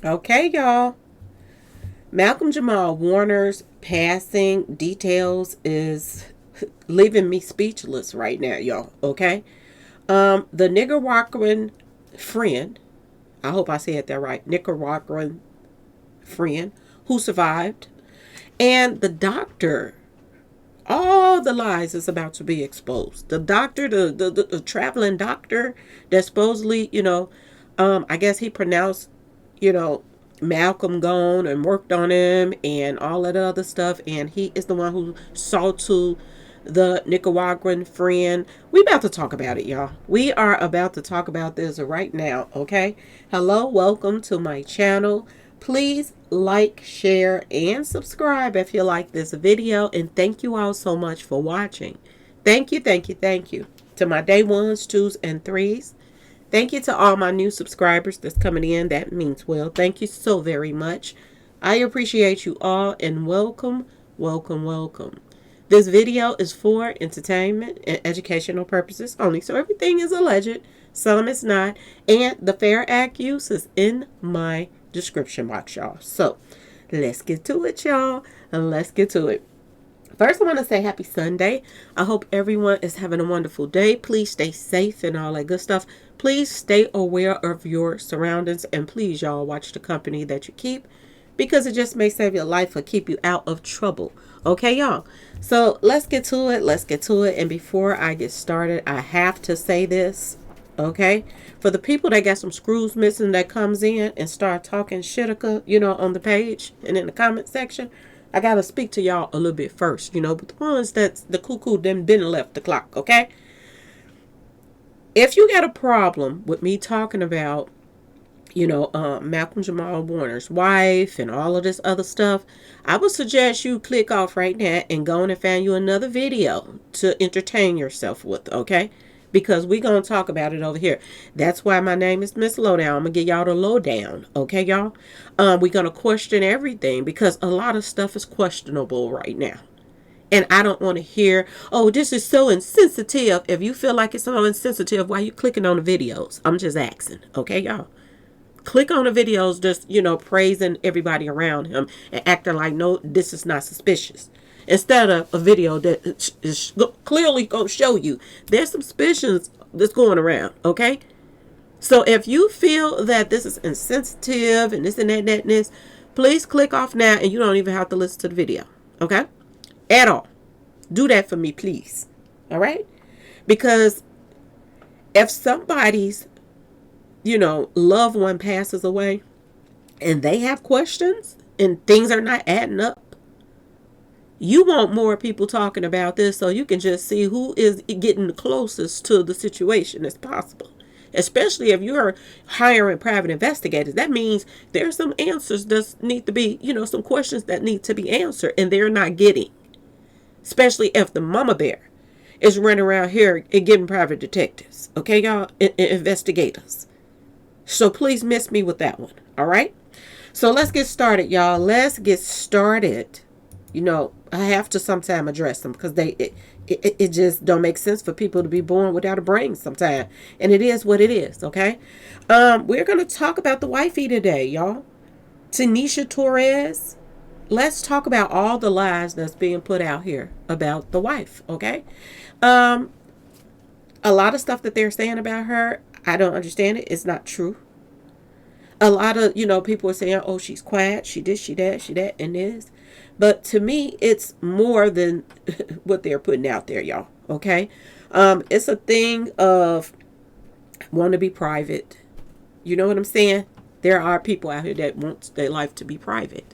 Okay, y'all. Malcolm-Jamal Warner's passing details is leaving me speechless right now, y'all. Okay. The Nicaraguan friend, I hope I said that right, Nicaraguan friend who survived, and the doctor, all the lies is about to be exposed. The doctor, the traveling doctor that supposedly, I guess he pronounced, you know, Malcolm gone and worked on him and all that other stuff. And he is the one who saw to the Nicaraguan friend. We about to talk about it, y'all. We are about to talk about this right now, okay? Hello, welcome to my channel. Please like, share, and subscribe if you like this video. And thank you all so much for watching. Thank you, thank you, thank you. To my day ones, twos, and threes. Thank you to all my new subscribers that's coming in. That means well. Thank you so very much. I appreciate you all and welcome, welcome, welcome. This video is for entertainment and educational purposes only. So everything is alleged. Some is not. And the Fair Act use is in my description box, y'all. So let's get to it, y'all. And let's get to it. First, I want to say happy Sunday. I hope everyone is having a wonderful day. Please stay safe and all that good stuff. Please stay aware of your surroundings. And please, y'all, watch the company that you keep, because it just may save your life or keep you out of trouble. Okay, y'all? So let's get to it. Let's get to it. And before I get started, I have to say this. Okay? For the people that got some screws missing that comes in and start talking shitica, on the page and in the comment section, I got to speak to y'all a little bit first, but the ones that's the cuckoo them been left the clock, okay? If you got a problem with me talking about, Malcolm-Jamal Warner's wife and all of this other stuff, I would suggest you click off right now and go and find you another video to entertain yourself with, okay? Because we're going to talk about it over here. That's why my name is Miss Lowdown. I'm going to give y'all the lowdown. Okay, y'all? We're going to question everything because a lot of stuff is questionable right now. And I don't want to hear, oh, this is so insensitive. If you feel like it's so insensitive, why are you clicking on the videos? I'm just asking. Okay, y'all? Click on the videos just, praising everybody around him and acting like, no, this is not suspicious. Instead of a video that is clearly going to show you there's some suspicions that's going around, okay? So if you feel that this is insensitive and this and that and this, please click off now and you don't even have to listen to the video, okay? At all. Do that for me, please. All right? Because if somebody's, loved one passes away and they have questions and things are not adding up, you want more people talking about this so you can just see who is getting the closest to the situation as possible. Especially if you're hiring private investigators. That means there's some answers that need to be, some questions that need to be answered and they're not getting. Especially if the mama bear is running around here and getting private detectives. Okay, y'all? Investigators. So please miss me with that one. All right? So let's get started, y'all. Let's get started. I have to sometime address them because it just don't make sense for people to be born without a brain sometime. And it is what it is, okay? We're going to talk about the wifey today, y'all. Tanisha Torres. Let's talk about all the lies that's being put out here about the wife, okay? A lot of stuff that they're saying about her, I don't understand it. It's not true. A lot of, people are saying, oh, she's quiet. She this, she that, and this. But to me, it's more than what they're putting out there, y'all. Okay? It's a thing of want to be private. You know what I'm saying? There are people out here that want their life to be private.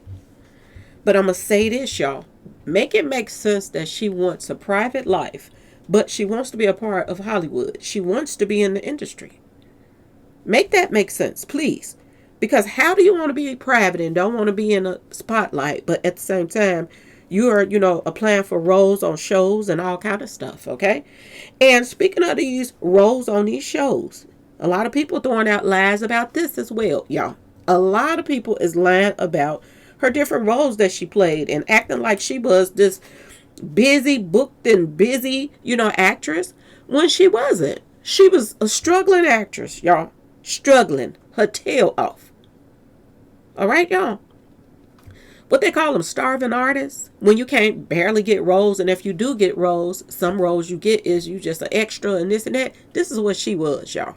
But I'm going to say this, y'all. Make it make sense that she wants a private life, but she wants to be a part of Hollywood. She wants to be in the industry. Make that make sense, please. Because how do you want to be private and don't want to be in a spotlight, but at the same time, you are, applying for roles on shows and all kind of stuff, okay? And speaking of these roles on these shows, a lot of people throwing out lies about this as well, y'all. A lot of people is lying about her different roles that she played and acting like she was this busy, booked and busy, actress when she wasn't. She was a struggling actress, y'all. Struggling her tail off. All right, y'all. What they call them, starving artists. When you can't barely get roles, and if you do get roles, some roles you get is you just an extra and this and that. This is what she was, y'all.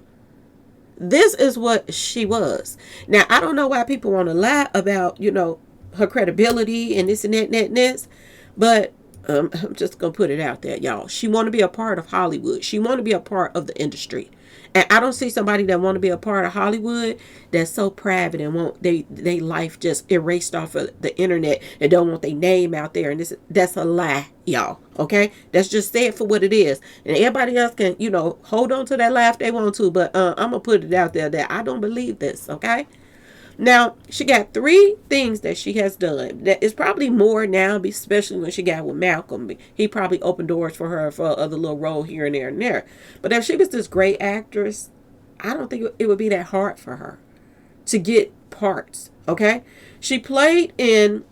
This is what she was. Now, I don't know why people want to lie about, her credibility and this and that and that and this, but I'm just going to put it out there, y'all. She want to be a part of Hollywood. She want to be a part of the industry. And I don't see somebody that want to be a part of Hollywood that's so private and want they life just erased off of the internet and don't want their name out there. And that's a lie, y'all. Okay, that's just say it for what it is. And everybody else can, hold on to that lie if they want to. But I'm gonna put it out there that I don't believe this. Okay. Now, she got 3 things that she has done. That is probably more now, especially when she got with Malcolm. He probably opened doors for her for other little role here and there and there. But if she was this great actress, I don't think it would be that hard for her to get parts, okay? She played in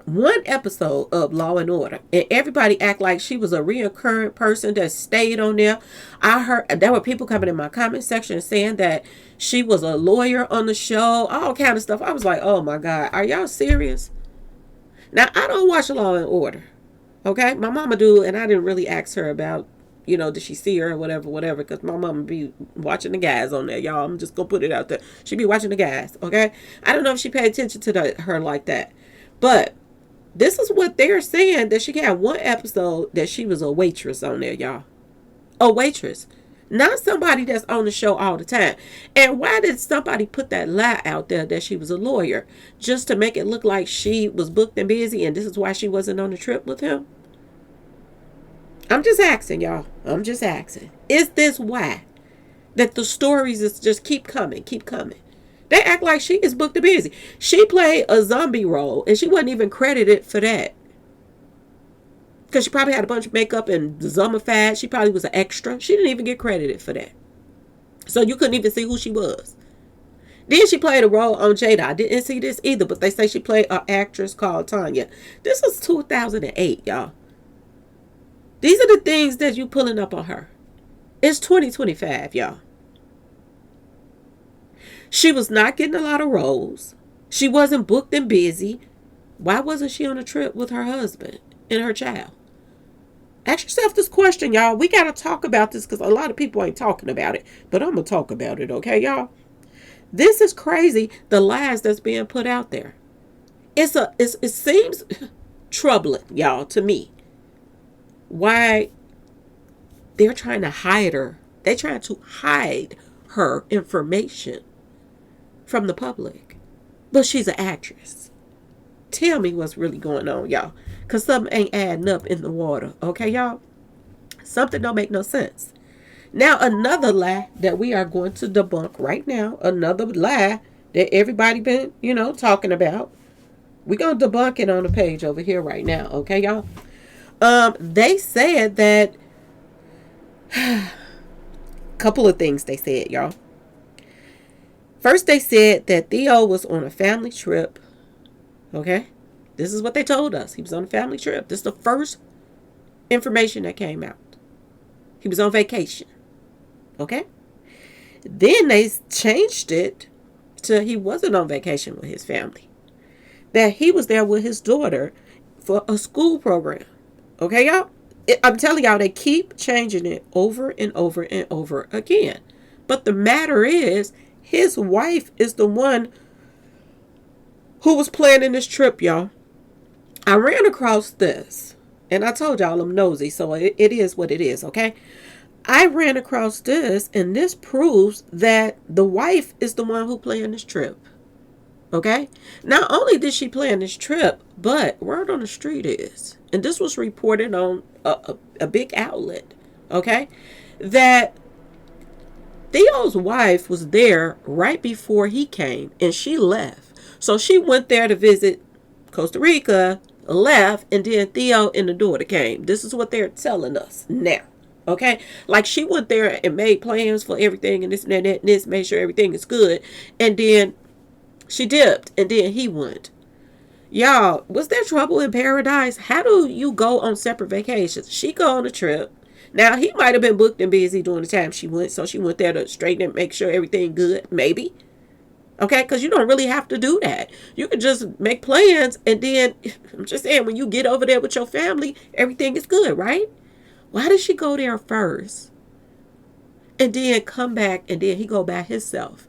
1 episode of Law and Order, and everybody act like she was a reoccurring person that stayed on there. I heard there were people coming in my comment section saying that she was a lawyer on the show, all kind of stuff. I was like, oh my God, are y'all serious? Now, I don't watch Law and Order, okay? My mama do, and I didn't really ask her about, did she see her or whatever, because my mama be watching the guys on there, y'all. I'm just gonna put it out there. She be watching the guys, okay? I don't know if she paid attention to her like that, but this is what they're saying, that she had 1 episode that she was a waitress on there, y'all. A waitress. Not somebody that's on the show all the time. And why did somebody put that lie out there that she was a lawyer? Just to make it look like she was booked and busy and this is why she wasn't on the trip with him? I'm just asking, y'all. I'm just asking. Is this why? That the stories is just keep coming, keep coming. They act like she is booked and busy. She played a zombie role and she wasn't even credited for that. Because she probably had a bunch of makeup and zombified. She probably was an extra. She didn't even get credited for that. So you couldn't even see who she was. Then she played a role on Jada. I didn't see this either, but they say she played an actress called Tanya. This was 2008, y'all. These are the things that you pulling up on her. It's 2025, y'all. She was not getting a lot of roles. She wasn't booked and busy. Why wasn't she on a trip with her husband and her child? Ask yourself this question, y'all. We got to talk about this because a lot of people ain't talking about it. But I'm going to talk about it, okay, y'all? This is crazy, the lies that's being put out there. It seems troubling, y'all, to me. Why they're trying to hide her. They're trying to hide her information from the public. But she's an actress. Tell me what's really going on, y'all. Because something ain't adding up in the water. Okay, y'all? Something don't make no sense. Now, another lie that we are going to debunk right now. Another lie that everybody been, talking about. We're going to debunk it on the page over here right now. Okay, y'all? They said that... couple of things they said, y'all. First, they said that Theo was on a family trip. Okay? This is what they told us. He was on a family trip. This is the first information that came out. He was on vacation. Okay? Then they changed it to he wasn't on vacation with his family. That he was there with his daughter for a school program. Okay, y'all? I'm telling y'all, they keep changing it over and over and over again. But the matter is, his wife is the one who was planning this trip, y'all. I ran across this, and I told y'all I'm nosy, so it is what it is, okay? I ran across this, and this proves that the wife is the one who planned this trip, okay? Not only did she plan this trip, but word on the street is, and this was reported on a big outlet, okay, that Theo's wife was there right before he came, and she left. So she went there to visit Costa Rica, left, and then Theo and the daughter came. This is what they're telling us now. Okay? Like she went there and made plans for everything and this and that and this, made sure everything is good. And then she dipped, and then he went. Y'all, was there trouble in paradise? How do you go on separate vacations? She go on a trip. Now, he might have been booked and busy during the time she went, so she went there to straighten and make sure everything good, maybe. Okay, because you don't really have to do that. You can just make plans, and then I'm just saying, when you get over there with your family, everything is good, right? Why did she go there first and then come back and then he go by himself?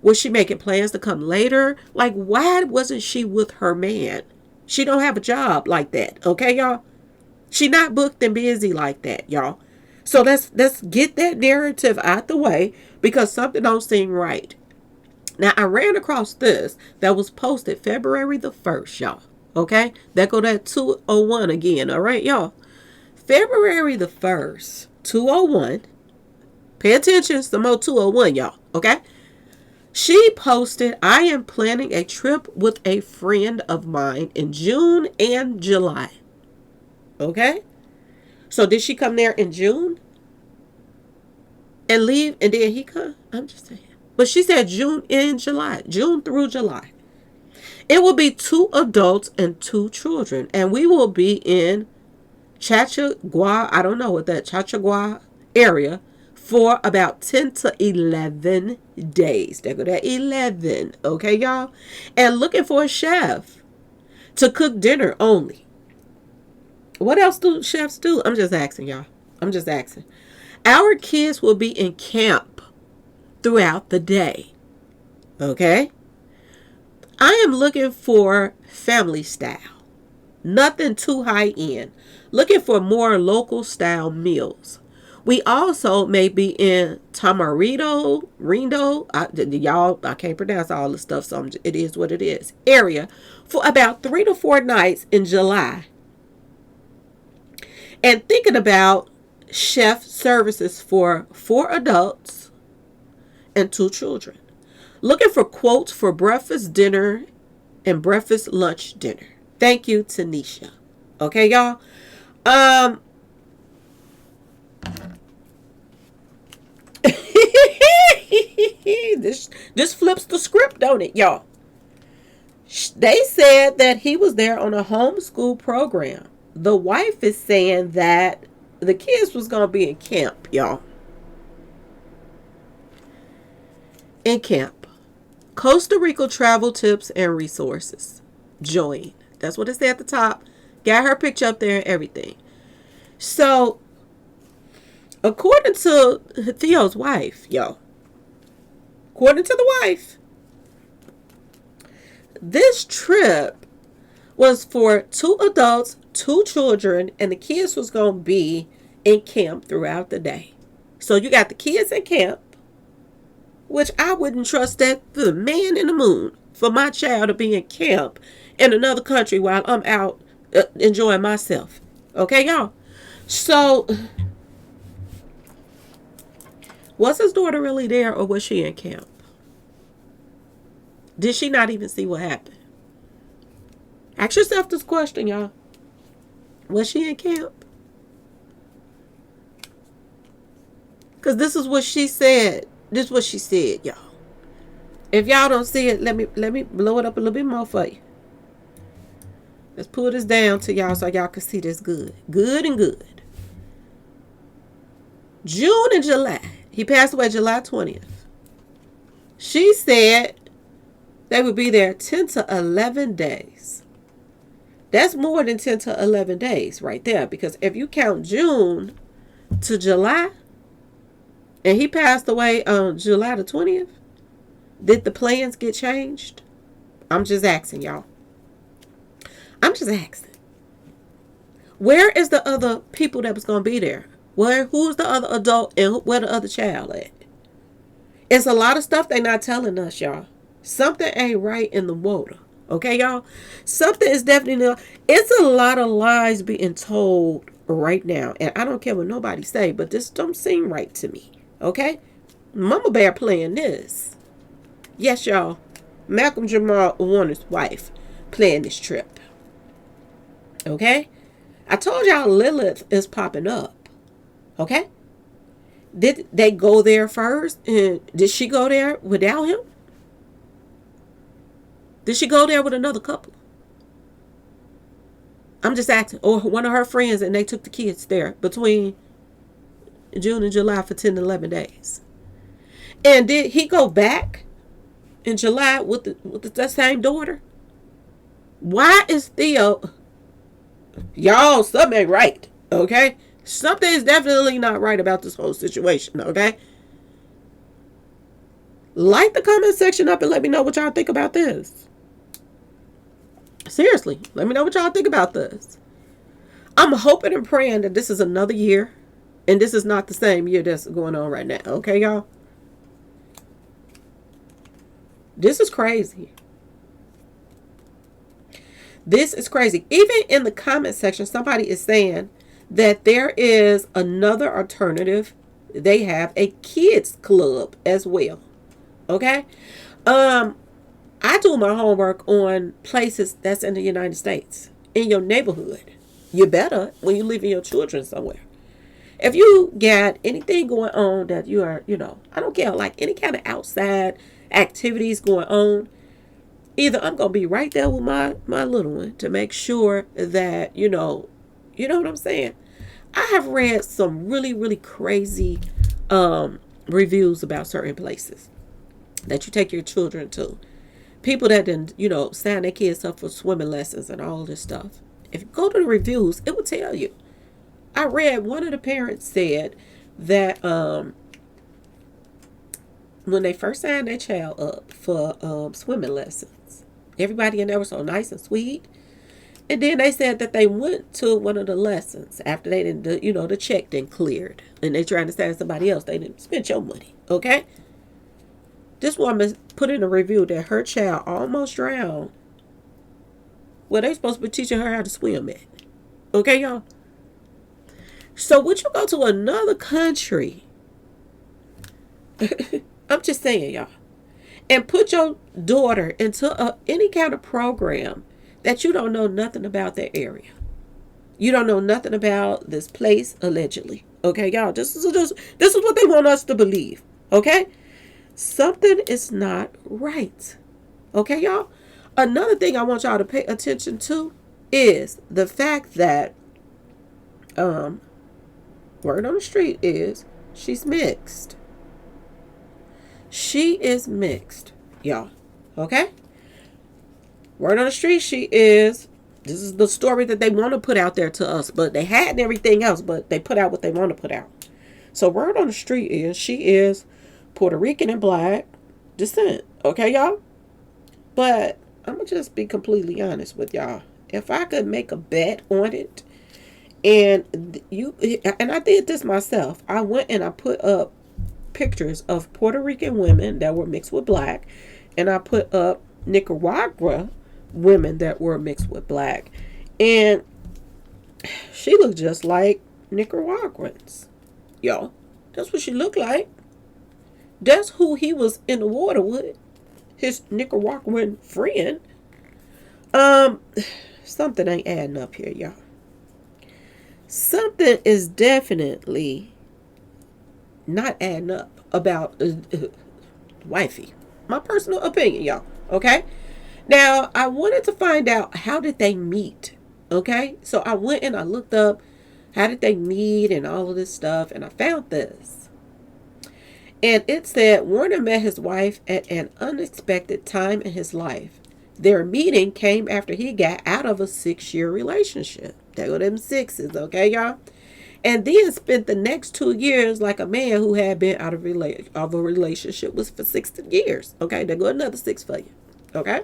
Was she making plans to come later? Like, why wasn't she with her man? She don't have a job like that, okay, y'all? She not booked and busy like that, y'all. So let's get that narrative out the way, because something don't seem right. Now, I ran across this that was posted February the 1st, y'all. Okay? That go that 201 again, all right, y'all? February the 1st, 201. Pay attention, some more 201, y'all. Okay? She posted, I am planning a trip with a friend of mine in June and July. Okay? So did she come there in June and leave and then he come? I'm just saying. But she said June and July. June through July. It will be 2 adults and 2 children. And we will be in Chachagua, I don't know what that Chachagua area, for about 10 to 11 days. There go that 11. Okay, y'all? And looking for a chef to cook dinner only. What else do chefs do? I'm just asking, y'all. I'm just asking. Our kids will be in camp throughout the day. Okay? I am looking for family style. Nothing too high end. Looking for more local style meals. We also may be in Tamarito, y'all, I can't pronounce all the stuff, so it is what it is, area for about 3 to 4 nights in July. And thinking about chef services for 4 adults and 2 children. Looking for quotes for breakfast, dinner, and breakfast, lunch, dinner. Thank you, Tanisha. Okay, y'all? This flips the script, don't it, y'all? They said that he was there on a homeschool program. The wife is saying that the kids was going to be in camp, y'all. In camp. Costa Rica travel tips and resources. Join. That's what it said at the top. Got her picture up there and everything. So, according to Theo's wife, y'all. According to the wife, this trip was for 2 adults, 2 children, and the kids was going to be in camp throughout the day. So you got the kids in camp, which I wouldn't trust that the man in the moon for my child to be in camp in another country while I'm out enjoying myself. Okay, y'all? So, was his daughter really there, or was she in camp? Did she not even see what happened? Ask yourself this question, y'all. Was she in camp? Because this is what she said. This is what she said, y'all. If y'all don't see it, let me blow it up a little bit more for you. Let's pull this down to y'all so y'all can see this good. Good and good. June and July. He passed away July 20th. She said they would be there 10 to 11 days. That's more than 10 to 11 days right there. Because if you count June to July, and he passed away on July the 20th, did the plans get changed? I'm just asking, y'all. I'm just asking. Where is the other people that was going to be there? Who's the other adult and where the other child at? It's a lot of stuff they not telling us, y'all. Something ain't right in the water. Okay, y'all? Something is definitely not. It's a lot of lies being told right now. And I don't care what nobody say, but this don't seem right to me. Okay? Mama Bear playing this. Yes, y'all. Malcolm-Jamal Warner's wife playing this trip. Okay? I told y'all Lilith is popping up. Okay? Did they go there first? And did she go there without him? Did she go there with another couple? I'm just asking. Or one of her friends and they took the kids there between June and July for 10 to 11 days. And did he go back in July with the same daughter? Why is Theo? Y'all, something ain't right. Okay, something is definitely not right about this whole situation. Okay, like the comment section up and let me know what y'all think about this. Seriously, let me know what y'all think about this. I'm hoping and praying that this is another year and this is not the same year that's going on right now. Okay, y'all? This is crazy. This is crazy. Even in the comment section, somebody is saying that there is another alternative. They have a kids club as well. Okay? I do my homework on places that's in the United States, in your neighborhood. You better when you leaving your children somewhere. If you got anything going on that you are, I don't care, like any kind of outside activities going on, either I'm going to be right there with my little one to make sure that, you know what I'm saying? I have read some really, really crazy reviews about certain places that you take your children to. People that didn't, sign their kids up for swimming lessons and all this stuff. If you go to the reviews, it will tell you. I read one of the parents said that when they first signed their child up for swimming lessons, everybody in there was so nice and sweet. And then they said that they went to one of the lessons after they didn't, the check didn't cleared. And they trying to sign somebody else. They didn't spend your money. Okay? This woman put in a review that her child almost drowned. Well, they supposed to be teaching her how to swim at. Okay, y'all? So would you go to another country? I'm just saying, y'all. And put your daughter into any kind of program that you don't know nothing about that area. You don't know nothing about this place, allegedly. Okay, y'all? This is what they want us to believe. Okay? Something is not right. Okay, y'all? Another thing I want y'all to pay attention to is the fact that word on the street is she's mixed. She is mixed, y'all. Okay? Word on the street, this is the story that they want to put out there to us, but they had everything else, but they put out what they want to put out. So word on the street is she is Puerto Rican and black descent. Okay, y'all? But I'm going to just be completely honest with y'all. If I could make a bet on it, and I did this myself. I went and I put up pictures of Puerto Rican women that were mixed with black, and I put up Nicaragua women that were mixed with black, and she looked just like Nicaraguans. Y'all, that's what she looked like. That's who he was in the water with, his Nicaraguan friend. Something ain't adding up here, y'all. Something is definitely not adding up about wifey. My personal opinion, y'all. Okay? Now, I wanted to find out, how did they meet? Okay? So I went and I looked up how did they meet and all of this stuff, and I found this. And it said Warner met his wife at an unexpected time in his life. Their meeting came after he got out of a 6-year relationship. There go them sixes, okay, y'all? And then spent the next 2 years like a man who had been out of a relationship was for 60 years. Okay, there go another 6 for you. Okay?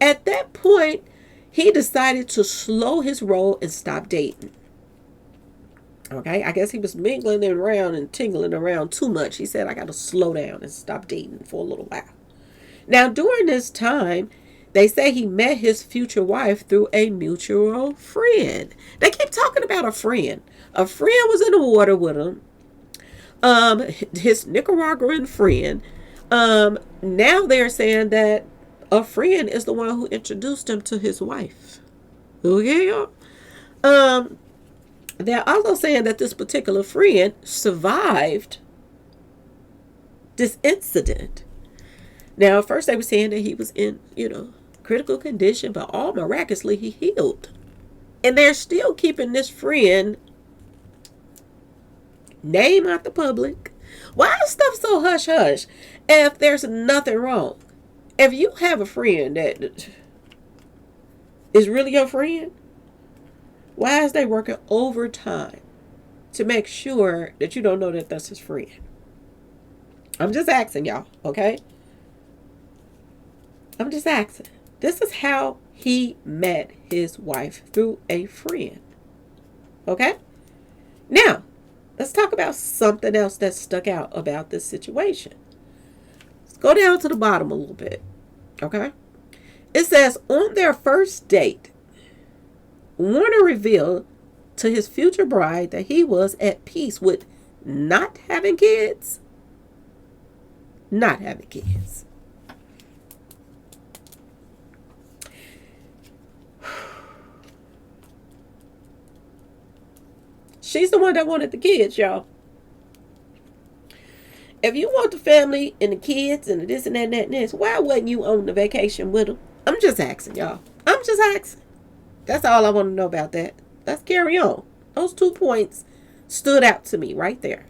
At that point, he decided to slow his roll and stop dating. Okay, I guess he was mingling around and tingling around too much. He said, I got to slow down and stop dating for a little while. Now, during this time, they say he met his future wife through a mutual friend. They keep talking about a friend. A friend was in the water with him. His Nicaraguan friend. Now they're saying that a friend is the one who introduced him to his wife. Okay, y'all? They're also saying that this particular friend survived this incident. Now, at first they were saying that he was in, critical condition, but all miraculously he healed. And they're still keeping this friend name out the public. Why is stuff so hush hush if there's nothing wrong? If you have a friend that is really your friend, why is they working overtime to make sure that you don't know that that's his friend? I'm just asking y'all, okay? I'm just asking. This is how he met his wife, through a friend. Okay? Now, let's talk about something else that stuck out about this situation. Let's go down to the bottom a little bit. Okay? It says, on their first date, Warner revealed to his future bride that he was at peace with not having kids. Not having kids. She's the one that wanted the kids, y'all. If you want the family and the kids and the this and that and that and this, why wasn't you on the vacation with them? I'm just asking, y'all. I'm just asking. That's all I want to know about that. Let's carry on. Those 2 points stood out to me right there.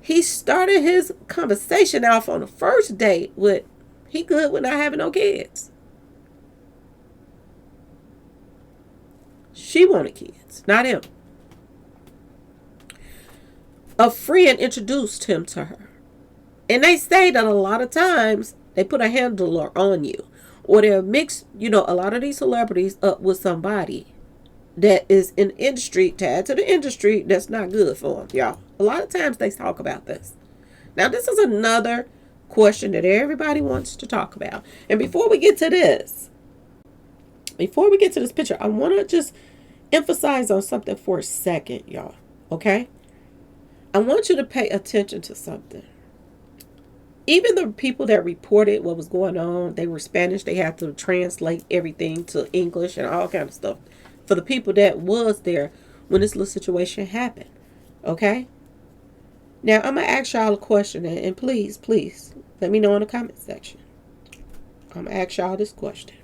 He started his conversation off on the first date with, he good with not having no kids. She wanted kids, not him. A friend introduced him to her. And they say that a lot of times they put a handler on you. Or they'll mix, a lot of these celebrities up with somebody that is in the industry, tied to the industry, that's not good for them, y'all. A lot of times they talk about this. Now, this is another question that everybody wants to talk about. And before we get to this picture, I want to just emphasize on something for a second, y'all. Okay? I want you to pay attention to something. Even the people that reported what was going on, they were Spanish. They had to translate everything to English and all kind of stuff for the people that was there when this little situation happened. Okay? Now, I'm going to ask y'all a question, and please, let me know in the comment section. I'm going to ask y'all this question.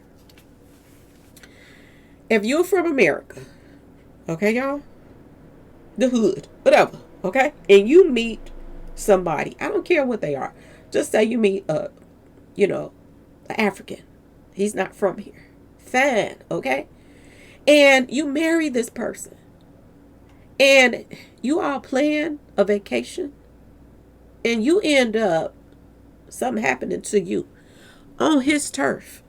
If you're from America, okay, y'all? The hood, whatever, okay? And you meet somebody, I don't care what they are. Just say you meet an African. He's not from here. Fine, okay? And you marry this person. And you all plan a vacation. And you end up something happening to you on his turf.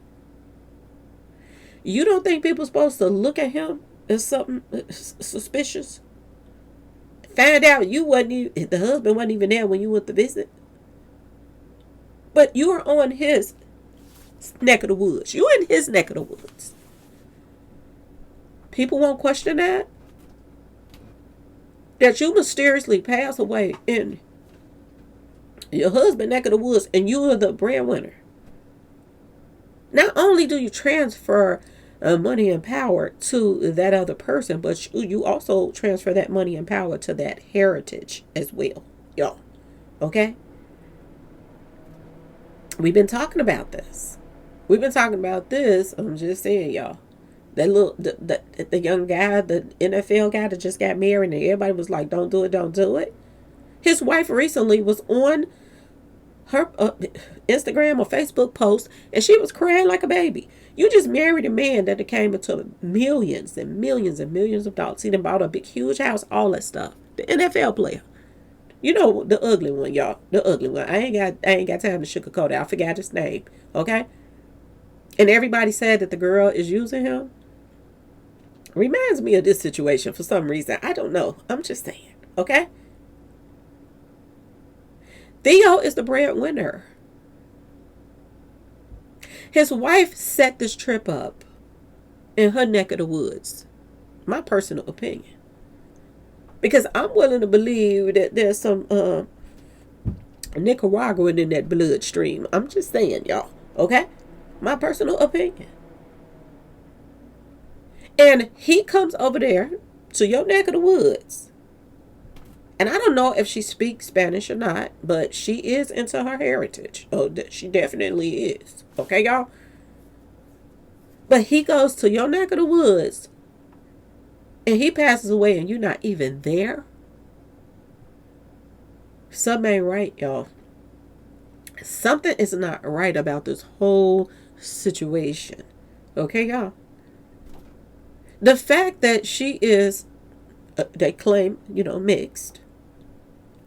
You don't think people are supposed to look at him as something suspicious? Find out the husband wasn't even there when you went to visit. But you are on his neck of the woods. You in his neck of the woods. People won't question that. That you mysteriously pass away in your husband's neck of the woods and you are the breadwinner. Not only do you transfer money and power to that other person, but you also transfer that money and power to that heritage as well. Y'all. Okay? We've been talking about this. I'm just saying, y'all. That the young guy, the NFL guy that just got married, and everybody was like, don't do it. His wife recently was on her Instagram or Facebook post, and she was crying like a baby. You just married a man that came into millions and millions and millions of dollars. He done bought a big, huge house, all that stuff. The NFL player. The ugly one, y'all. The ugly one. I ain't got time to sugarcoat it. I forgot his name. Okay? And everybody said that the girl is using him. Reminds me of this situation for some reason. I don't know. I'm just saying. Okay? Theo is the breadwinner. His wife set this trip up in her neck of the woods. My personal opinion. Because I'm willing to believe that there's some Nicaraguan in that bloodstream. I'm just saying, y'all. Okay? My personal opinion. And he comes over there to your neck of the woods. And I don't know if she speaks Spanish or not, but she is into her heritage. Oh, she definitely is. Okay, y'all? But he goes to your neck of the woods and he passes away and you're not even there. Something ain't right, y'all. Something is not right about this whole situation. Okay, y'all. The fact that she is, they claim, mixed.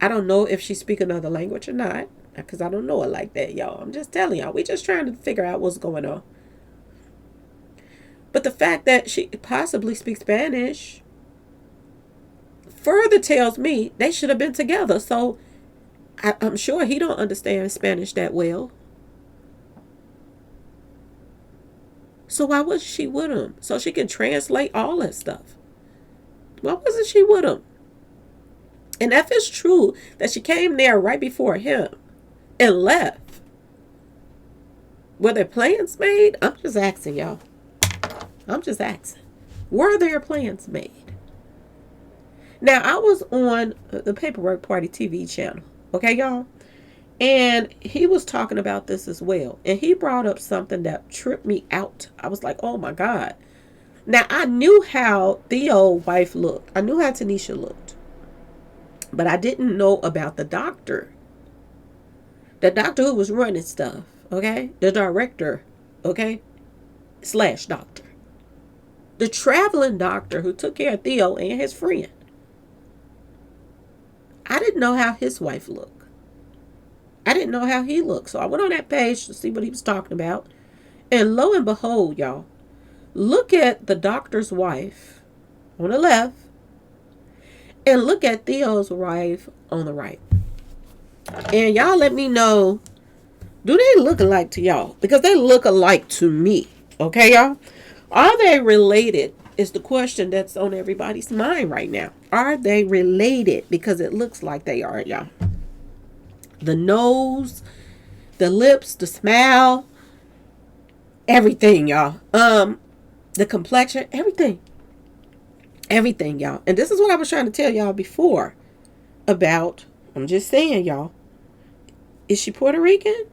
I don't know if she speak another language or not, because I don't know it like that, y'all. I'm just telling y'all. We just trying to figure out what's going on. But the fact that she possibly speaks Spanish further tells me they should have been together. So I'm sure he don't understand Spanish that well. So why was she with him? So she can translate all that stuff. Why wasn't she with him? And if it's true that she came there right before him and left, were there plans made? I'm just asking, y'all. I'm just asking. Were there plans made? Now, I was on the Paperwork Party TV channel. Okay, y'all? And he was talking about this as well. And he brought up something that tripped me out. I was like, oh my God. Now, I knew how Theo's wife looked. I knew how Tanisha looked. But I didn't know about the doctor. The doctor who was running stuff. Okay? The director. Okay? / doctor. The traveling doctor who took care of Theo and his friend. I didn't know how his wife looked. I didn't know how he looked. So I went on that page to see what he was talking about. And lo and behold, y'all, look at the doctor's wife on the left and look at Theo's wife on the right. And y'all let me know, do they look alike to y'all? Because they look alike to me. Okay, y'all? Are they related is the question that's on everybody's mind right now. Are they related? Because it looks like they are, y'all. The nose, the lips, the smile, everything, y'all. The complexion, everything. Everything, y'all. And this is what I was trying to tell y'all before about, I'm just saying, y'all. Is she Puerto Rican?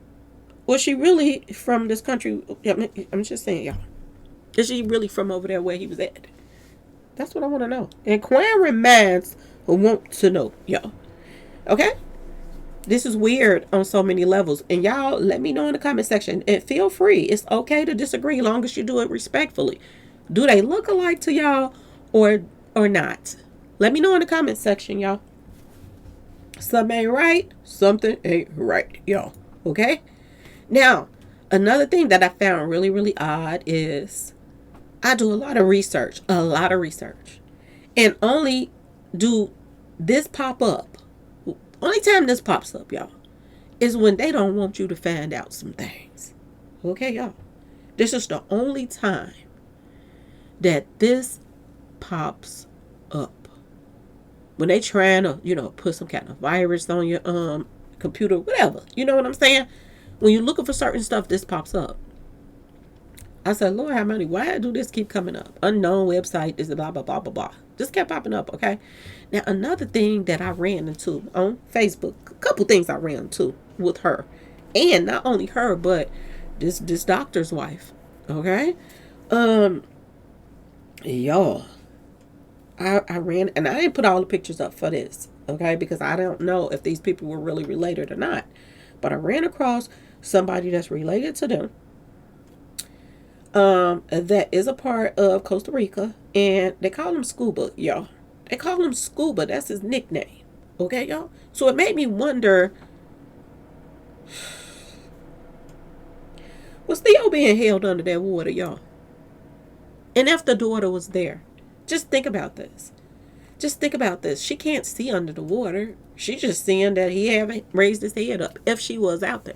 Was she really from this country? I'm just saying, y'all. Is she really from over there where he was at? That's what I want to know. Inquiring minds want to know, y'all. Okay? This is weird on so many levels. And y'all, let me know in the comment section. And feel free. It's okay to disagree as long as you do it respectfully. Do they look alike to y'all or not? Let me know in the comment section, y'all. Something ain't right. Something ain't right, y'all. Okay? Now, another thing that I found really, really odd is I do a lot of research. And only do this pop up. Only time this pops up, y'all, is when they don't want you to find out some things. Okay, y'all? This is the only time that this pops up. When they trying to, put some kind of virus on your computer, whatever. You know what I'm saying? When you're looking for certain stuff, this pops up. I said, Lord, how many? Why do this keep coming up? Unknown website, this blah, blah, blah, blah, blah. This kept popping up, okay? Now, another thing that I ran into on Facebook, a couple things I ran into with her. And not only her, but this doctor's wife, okay? Y'all, I ran, and I didn't put all the pictures up for this, okay? Because I don't know if these people were really related or not. But I ran across somebody that's related to them. That is a part of Costa Rica, and they call him Scuba, y'all. They call him Scuba. That's his nickname. Okay, y'all? So it made me wonder, was Theo being held under that water, y'all? And if the daughter was there, just think about this. Just think about this. She can't see under the water. She's just seeing that he haven't raised his head up, if she was out there.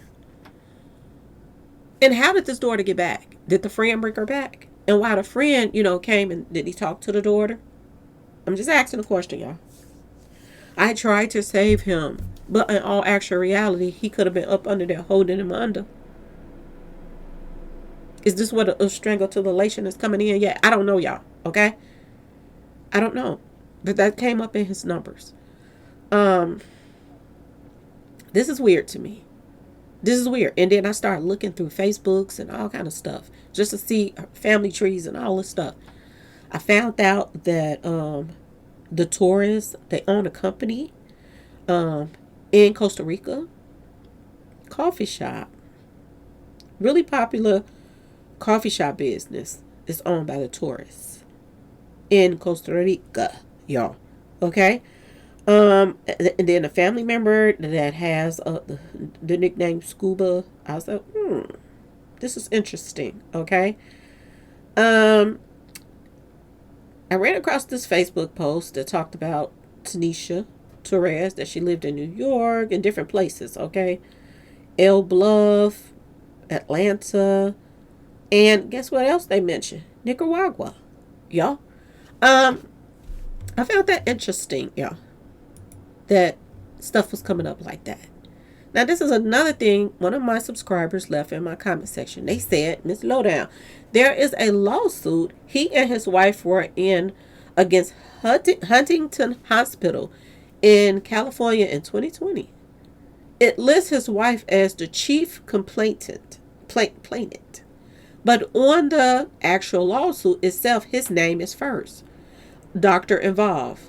And how did this daughter get back? Did the friend bring her back? And while the friend, came, and did he talk to the daughter? I'm just asking a question, y'all. I tried to save him, but in all actual reality, he could have been up under there holding him under. Is this what a strangulation is coming in yet? I don't know, y'all. Okay? I don't know. But that came up in his numbers. This is weird to me. This is weird. And then I started looking through Facebooks and all kind of stuff just to see family trees and all this stuff. I found out that the Torres, they own a company in Costa Rica coffee shop, really popular coffee shop business, is owned by the tourists in Costa Rica, y'all. Okay. And then a family member that has the nickname Scuba. I was like, this is interesting. Okay. Um, I ran across this Facebook post that talked about Tanisha Torres, that she lived in New York and different places. Okay. El Bluff, Atlanta, and guess what else they mentioned? Nicaragua, y'all. Um, I found that interesting, y'all, that stuff was coming up like that. Now, this is another thing one of my subscribers left in my comment section. They said, Miss Lowdown, there is a lawsuit he and his wife were in against Huntington Hospital in California in 2020. It lists his wife as the chief complainant. But on the actual lawsuit itself, his name is first. Doctor involved.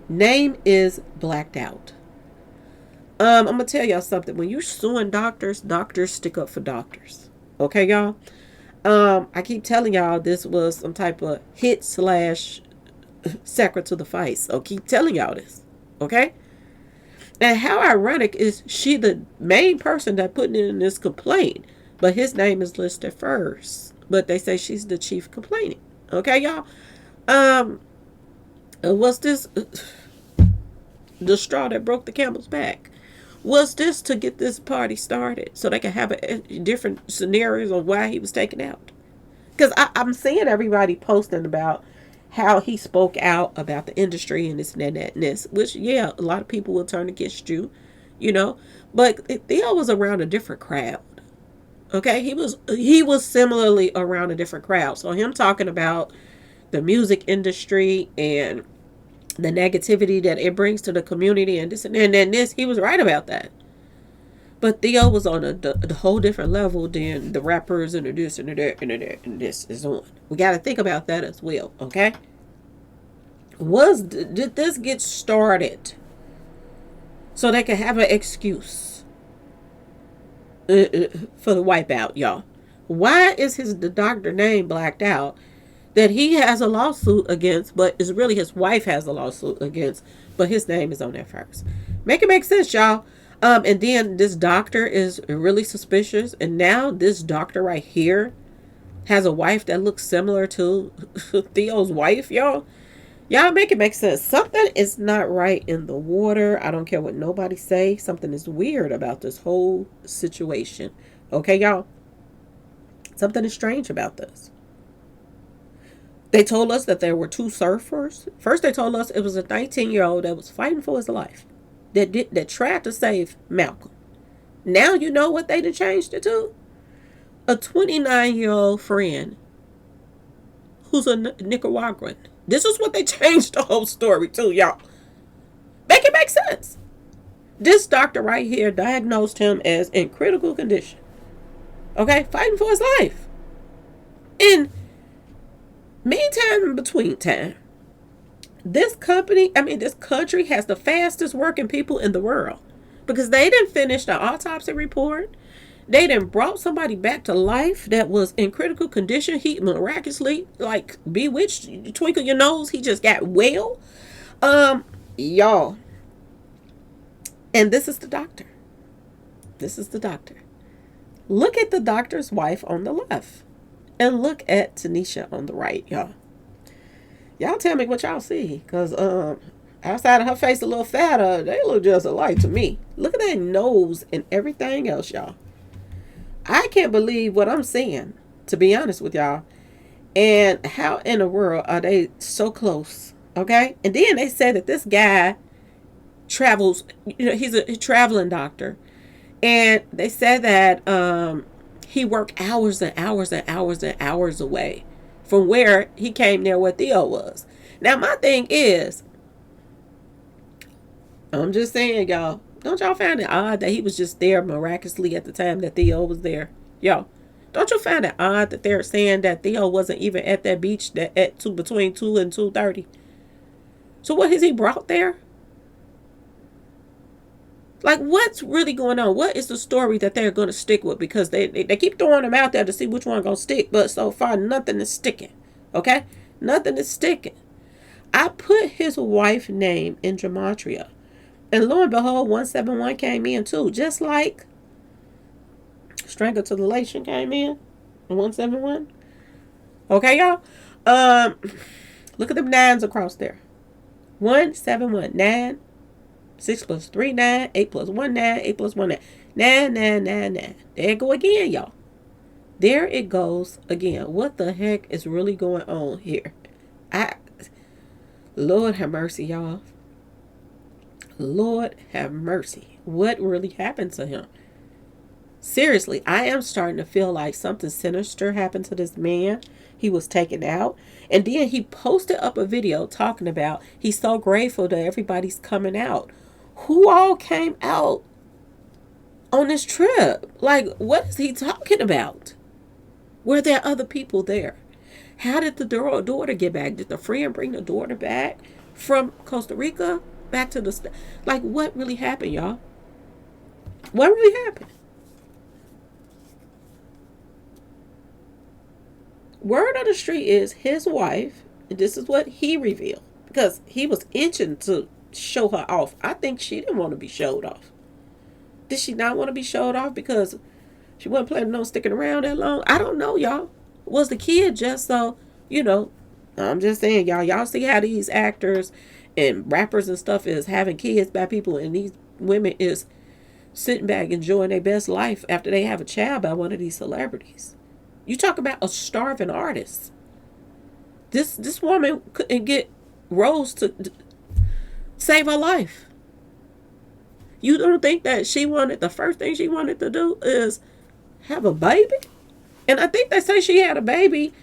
Name is blacked out. I'm gonna tell y'all something. When you're suing doctors, doctors stick up for doctors. Okay, y'all. I keep telling y'all this was some type of hit slash sacred to the face. I'll keep telling y'all this. Okay? And how ironic is she the main person that put in this complaint, but his name is listed first. But they say she's the chief complainant. Okay, y'all? Was this the straw that broke the camel's back? Was this to get this party started so they could have different scenarios of why he was taken out? Because I'm seeing everybody posting about how he spoke out about the industry and this and that and this, which, yeah, a lot of people will turn against you, you know. But Theo was around a different crowd. Okay, he was similarly around a different crowd. So him talking about the music industry and the negativity that it brings to the community and this and then this, he was right about that. But Theo was on a whole different level than the rappers and the this and the that and the that and this is on. We got to think about that as well, okay? Did this get started so they could have an excuse for the wipeout, y'all? Why is the doctor name blacked out that he has a lawsuit against, but it's really his wife has a lawsuit against, but his name is on there first? Make it make sense, y'all. And then this doctor is really suspicious, and now this doctor right here has a wife that looks similar to Theo's wife, y'all. Y'all make it make sense. Something is not right in the water. I don't care what nobody say. Something is weird about this whole situation. Okay, y'all? Something is strange about this. They told us that there were two surfers. First, they told us it was a 19-year-old that was fighting for his life, that tried to save Malcolm. Now you know what they done changed it to? A 29-year-old friend who's a Nicaraguan. This is what they changed the whole story to, y'all. Make it make sense. This doctor right here diagnosed him as in critical condition. Okay? Fighting for his life. In meantime and between time, this country has the fastest working people in the world. Because they didn't finish the autopsy report. They done brought somebody back to life that was in critical condition. He miraculously, like, bewitched, you twinkle your nose, he just got well. Y'all. And this is the doctor. This is the doctor. Look at the doctor's wife on the left. And look at Tanisha on the right, y'all. Y'all tell me what y'all see. Because outside of her face a little fatter, they look just alike to me. Look at that nose and everything else, y'all. I can't believe what I'm seeing, to be honest with y'all. And how in the world are they so close? Okay? And then they said that this guy travels, he's a traveling doctor. And they said that he worked hours and hours and hours and hours away from where he came there where Theo was. Now, my thing is, I'm just saying, y'all, don't y'all find it odd that he was just there miraculously at the time that Theo was there? Yo, don't you find it odd that they're saying that Theo wasn't even at that beach between 2 and 2:30? So what has he brought there? Like, what's really going on? What is the story that they're going to stick with? Because they keep throwing them out there to see which one going to stick. But so far, nothing is sticking. Okay? Nothing is sticking. I put his wife's name in gematria. And lo and behold, 171 came in too. Just like strangulation came in. 171. Okay, y'all? Look at them nines across there. 171. 9. 6 plus 3, 9. 8 plus 1, 9. 8 plus 1, 9. 9, 9, 9, 9. There it go again, y'all. There it goes again. What the heck is really going on here? Lord have mercy, y'all. Lord have mercy. What really happened to him? Seriously, I am starting to feel like something sinister happened to this man. He was taken out. And then he posted up a video talking about he's so grateful that everybody's coming out. Who all came out on this trip? Like, what is he talking about? Were there other people there? How did the daughter get back? Did the friend bring the daughter back from Costa Rica back to the like, what really happened, y'all? What really happened? Word on the street is his wife, and this is what he revealed, because he was itching to show her off. I think she didn't want to be showed off. Did she not want to be showed off because she wasn't planning on sticking around that long? I don't know, y'all. Was the kid just so, I'm just saying, y'all see how these actors and rappers and stuff is having kids by people, and these women is sitting back enjoying their best life after they have a child by one of these celebrities. You talk about a starving artist. This woman couldn't get roles to save her life. You don't think that the first thing she wanted to do is have a baby? And I think they say she had a baby,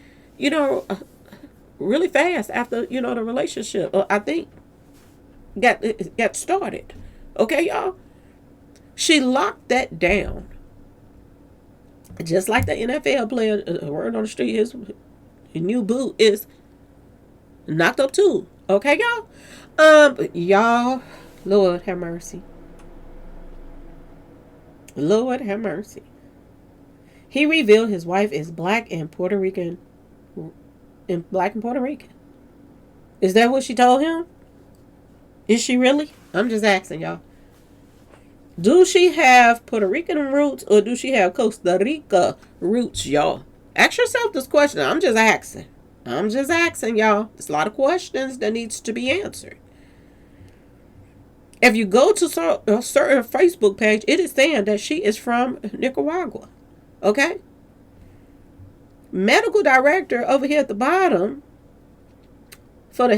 really fast after, the relationship. I think got started. Okay, y'all? She locked that down. Just like the NFL player, word on the street, his new boot is knocked up too. Okay, y'all? Y'all, Lord have mercy. Lord have mercy. He revealed his wife is black and Puerto Rican. Is that what she told him? Is she really? I'm just asking, y'all. Do she have Puerto Rican roots or do she have Costa Rica roots, y'all? Ask yourself this question. I'm just asking, y'all. There's a lot of questions that needs to be answered. If you go to a certain Facebook page, it is saying that she is from Nicaragua. Okay? Medical director over here at the bottom for the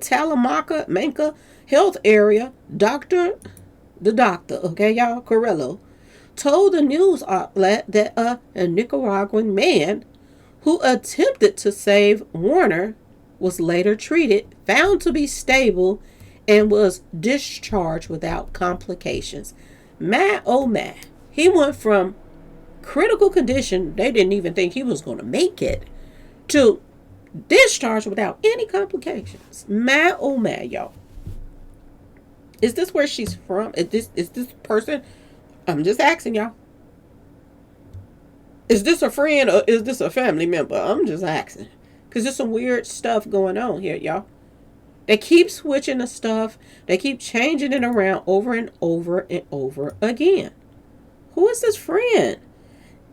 Talamanca health area, the doctor, okay, y'all, Corella, told the news outlet that a Nicaraguan man who attempted to save Warner was later treated, found to be stable, and was discharged without complications. Man, oh man. He went from critical condition, they didn't even think he was going to make it, to discharged without any complications. Man, oh man, y'all. Is this where she's from? Is this person? I'm just asking y'all. Is this a friend or is this a family member? I'm just asking. Because there's some weird stuff going on here, y'all. They keep switching the stuff. They keep changing it around over and over and over again. Who is this friend?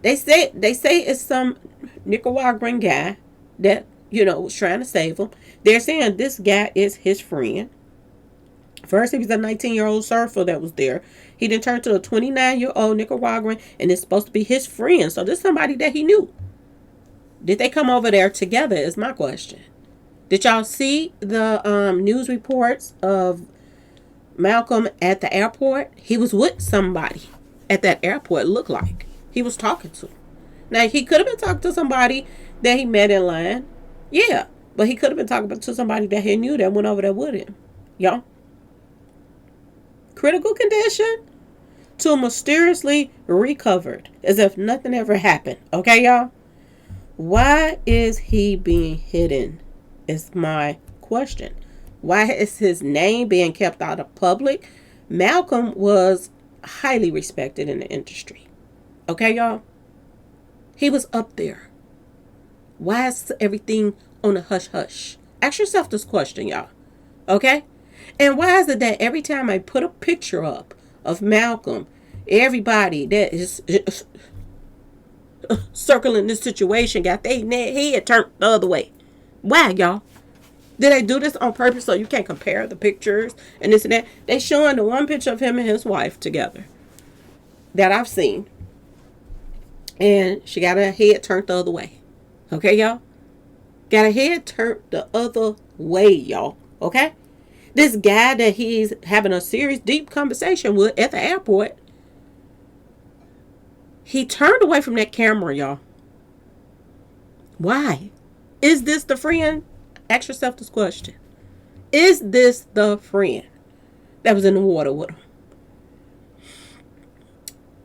They say it's some Nicaraguan guy that, was trying to save him. They're saying this guy is his friend. First, he was a 19-year-old surfer that was there. He then turned to a 29-year-old Nicaraguan, and it's supposed to be his friend. So this is somebody that he knew. Did they come over there together is my question. Did y'all see the news reports of Malcolm at the airport? He was with somebody at that airport, it looked like. He was talking to. Now, he could have been talking to somebody that he met in line. Yeah, but he could have been talking to somebody that he knew that went over there with him. Y'all. Critical condition to mysteriously recovered as if nothing ever happened. Okay, y'all? Why is he being hidden? Is my question. Why is his name being kept out of public? Malcolm was highly respected in the industry. Okay, y'all? He was up there. Why is everything on a hush hush? Ask yourself this question, y'all. Okay? And why is it that every time I put a picture up of Malcolm, everybody that is circling this situation got their head turned the other way? Why, y'all? Did they do this on purpose so you can't compare the pictures and this and that? They showing the one picture of him and his wife together that I've seen. And she got her head turned the other way. Okay, y'all? Got her head turned the other way, y'all. Okay? This guy that he's having a serious, deep conversation with at the airport, he turned away from that camera, y'all. Why? Is this the friend? Ask yourself this question. Is this the friend that was in the water with him?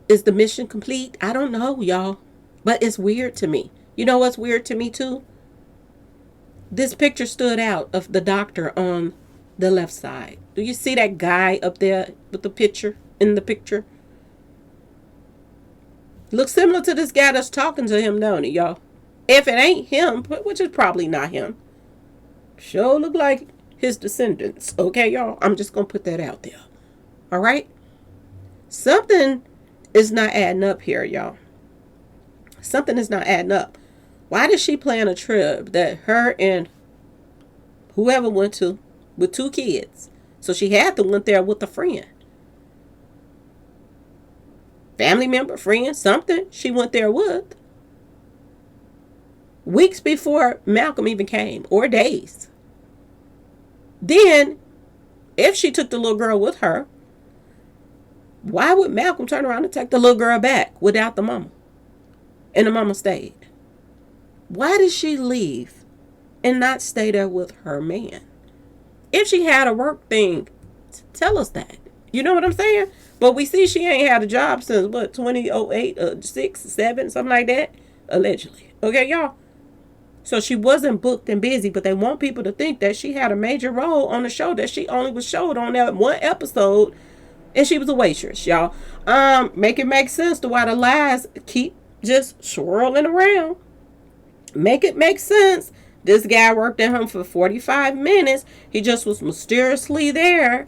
Is the mission complete? I don't know, y'all. But it's weird to me. You know what's weird to me, too? This picture stood out of the doctor on the left side. Do you see that guy up there with the picture? In the picture? Looks similar to this guy that's talking to him, don't it, y'all? If it ain't him, which is probably not him, sure look like his descendants. Okay, y'all? I'm just going to put that out there. All right? Something is not adding up here, y'all. Something is not adding up. Why did she plan a trip that her and whoever went to with 2 kids? So she had to went there with a friend. Family member, friend, something she went there with. Weeks before Malcolm even came, or days. Then, if she took the little girl with her, why would Malcolm turn around and take the little girl back without the mama? And the mama stayed. Why did she leave and not stay there with her man? If she had a work thing, tell us that. You know what I'm saying? But we see she ain't had a job since, 2008, 6, 7, something like that, allegedly. Okay, y'all? So she wasn't booked and busy, but they want people to think that she had a major role on the show, that she only was showed on that one episode, and she was a waitress, y'all. Make it make sense to why the lies keep just swirling around. Make it make sense. This guy worked at home for 45 minutes. He just was mysteriously there.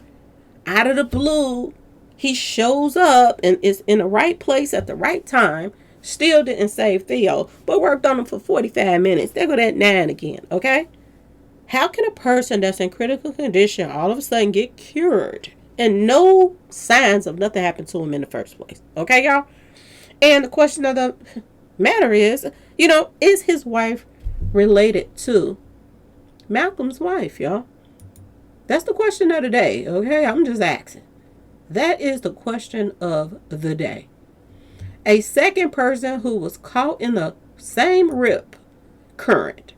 Out of the blue, he shows up and is in the right place at the right time. Still didn't save Theo, but worked on him for 45 minutes. There go that 9 again, okay? How can a person that's in critical condition all of a sudden get cured and no signs of nothing happened to him in the first place? Okay, y'all? And the question of the matter is, is his wife related to Malcolm's wife, y'all? That's the question of the day, okay? I'm just asking. That is the question of the day. A second person who was caught in the same rip current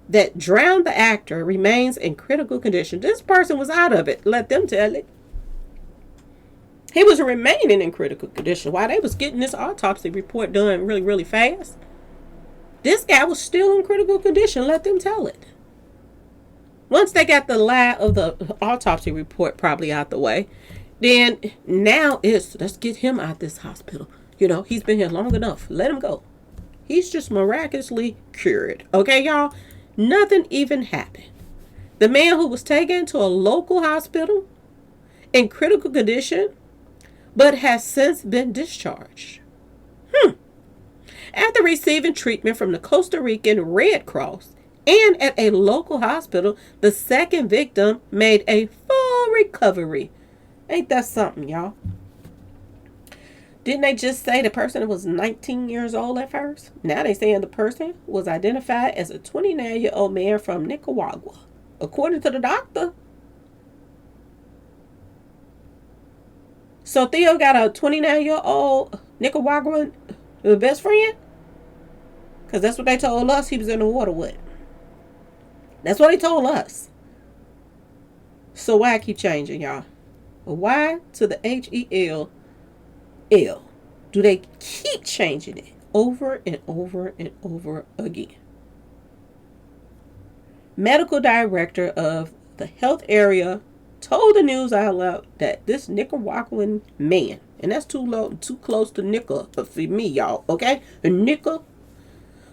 that drowned the actor remains in critical condition. This person was out of it. Let them tell it. He was remaining in critical condition while they was getting this autopsy report done really, really fast. This guy was still in critical condition. Let them tell it. Once they got the lie of the autopsy report probably out the way, then now it's, let's get him out this hospital. He's been here long enough. Let him go. He's just miraculously cured. Okay, y'all? Nothing even happened. The man who was taken to a local hospital in critical condition, but has since been discharged. After receiving treatment from the Costa Rican Red Cross and at a local hospital, the second victim made a full recovery. Ain't that something, y'all? Didn't they just say the person was 19 years old at first? Now they saying the person was identified as a 29-year-old man from Nicaragua, according to the doctor. So Theo got a 29-year-old Nicaraguan best friend? Because that's what they told us he was in the water with. That's what they told us. So why I keep changing, y'all? Why to the HEL do they keep changing it over and over and over again? Medical director of the health area told the news out loud that this Nicaraguan man, and that's too close to Nica for me, y'all, okay? A Nica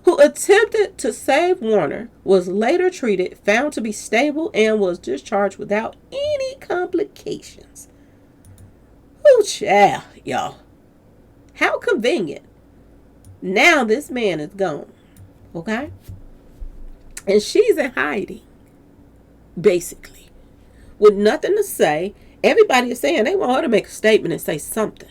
who attempted to save Warner was later treated, found to be stable, and was discharged without any complications. Oh, child, y'all. How convenient. Now this man is gone, okay? And she's in hiding, basically, with nothing to say. Everybody is saying they want her to make a statement and say something.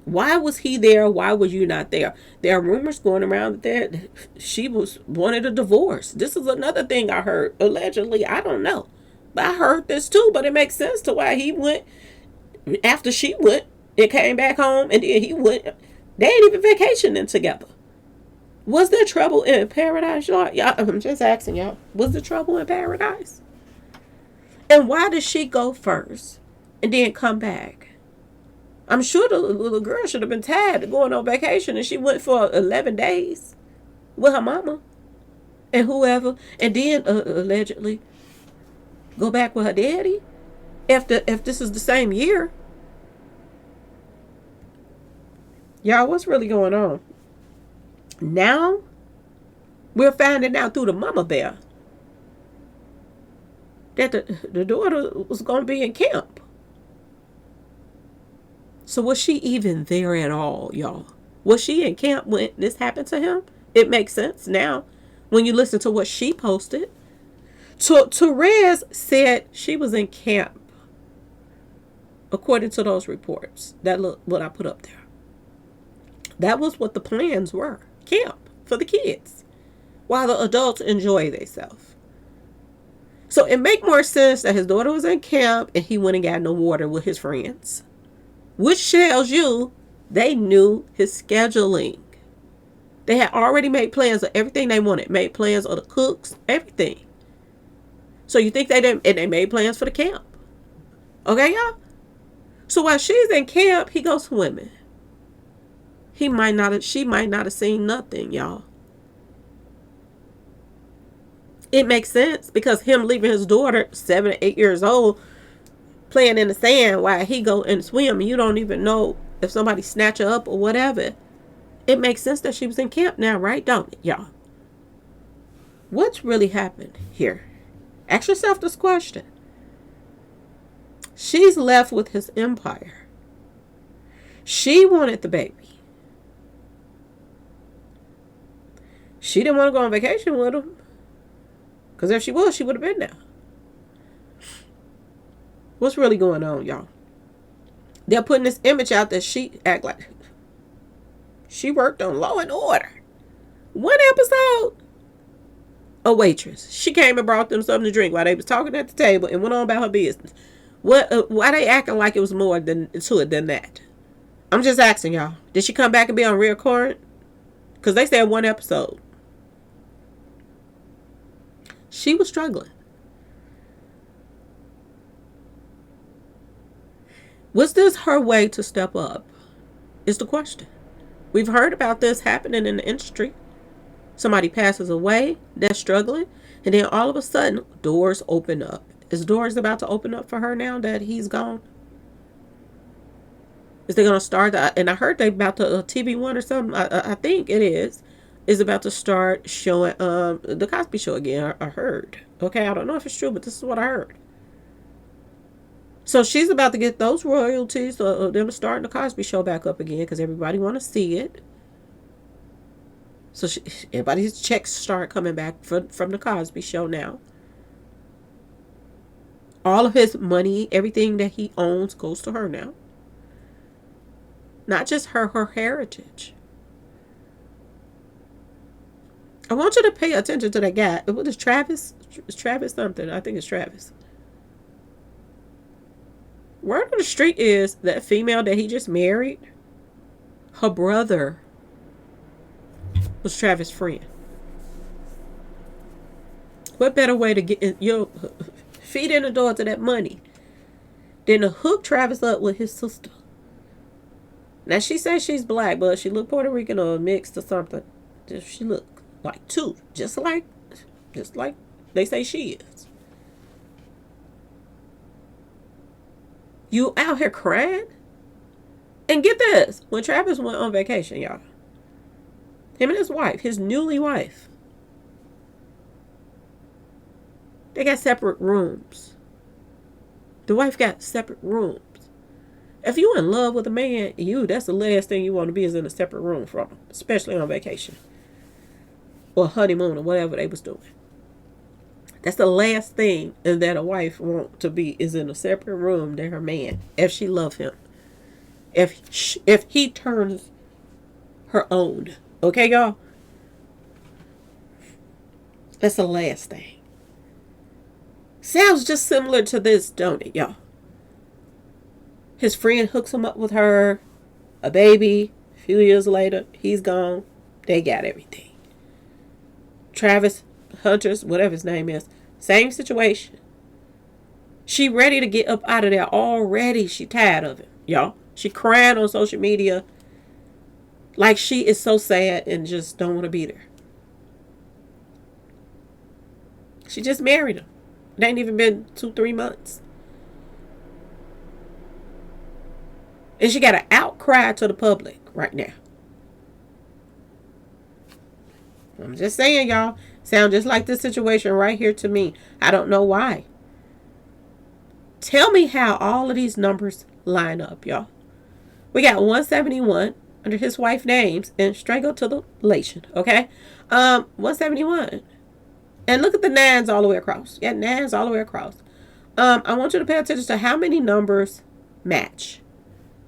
Why was he there? Why was you not there? There are rumors going around that she wanted a divorce. This is another thing I heard. Allegedly, I don't know. But I heard this too, but it makes sense to why he went after she went and came back home, and then he went. They ain't even vacationing together. Was there trouble in paradise, y'all? I'm just asking y'all. Was there trouble in paradise? And why did she go first and then come back? I'm sure the little girl should have been tired of going on vacation, and she went for 11 days with her mama and whoever, and then allegedly go back with her daddy if this is the same year. Y'all, what's really going on? Now we're finding out through the mama bear that the daughter was going to be in camp. So was she even there at all, y'all? Was she in camp when this happened to him? It makes sense now when you listen to what she posted. Therese said she was in camp, according to those reports. That look what I put up there. That was what the plans were. Camp for the kids, while the adults enjoy themselves. So it make more sense that his daughter was in camp and he went and got in the water with his friends. Which tells you they knew his scheduling. They had already made plans of everything they wanted. Made plans of the cooks, everything. So you think they didn't, and they made plans for the camp. Okay, y'all? So while she's in camp, he goes swimming. She might not have seen nothing, y'all. It makes sense because him leaving his daughter, 7 or 8 years old, playing in the sand while he go and swim, and you don't even know if somebody snatch her up or whatever. It makes sense that she was in camp now, right? Don't it, y'all? What's really happened here? Ask yourself this question. She's left with his empire. She wanted the baby. She didn't want to go on vacation with him. Because if she was, she would have been there. What's really going on, y'all? They're putting this image out that she act like she worked on Law and Order. One episode, a waitress. She came and brought them something to drink while they was talking at the table and went on about her business. Why they acting like it was more to it than that? I'm just asking y'all. Did she come back and be on real current? Because they said one episode. She was struggling. Was this her way to step up? Is the question. We've heard about this happening in the industry. Somebody passes away, they're struggling, and then all of a sudden, doors open up. Is doors about to open up for her now that he's gone? Is they going to start? And I heard they about to TV One or something. I think it is about to start showing the Cosby Show again. I heard. Okay, I don't know if it's true, but this is what I heard. So she's about to get those royalties, them starting the Cosby Show back up again because everybody want to see it. So everybody's checks start coming back from the Cosby Show now. All of his money, everything that he owns goes to her now. Not just her heritage. I want you to pay attention to that guy. What is Travis? It's Travis something. I think it's Travis. Word on the street is that female that he just married, her brother was Travis' friend. What better way to get your feet in the door to that money than to hook Travis up with his sister? Now she says she's black, but she look Puerto Rican or mixed or something. She look like two, just like they say she is. You out here crying? And get this, when Travis went on vacation, y'all, him and his wife, his newly wife, they got separate rooms. The wife got separate rooms. If you in love with a man, that's the last thing you want to be is in a separate room from him, especially on vacation or honeymoon or whatever they was doing. That's the last thing that a wife want to be is in a separate room than her man if she love him. If he turns her own. Okay, y'all? That's the last thing. Sounds just similar to this, don't it, y'all? His friend hooks him up with her, a baby. A few years later, he's gone. They got everything. Travis Hunters, whatever his name is, same situation. She ready to get up out of there already. She tired of it, y'all. She crying on social media like she is so sad and just don't want to be there. She just married him. It ain't even been 2-3 months. And she got an outcry to the public right now. I'm just saying, y'all. Sound just like this situation right here to me. I don't know why. Tell me how all of these numbers line up, y'all. We got 171 under his wife's names and strangled to the relation, okay? 171. And look at the nines all the way across. Yeah, nines all the way across. I want you to pay attention to how many numbers match.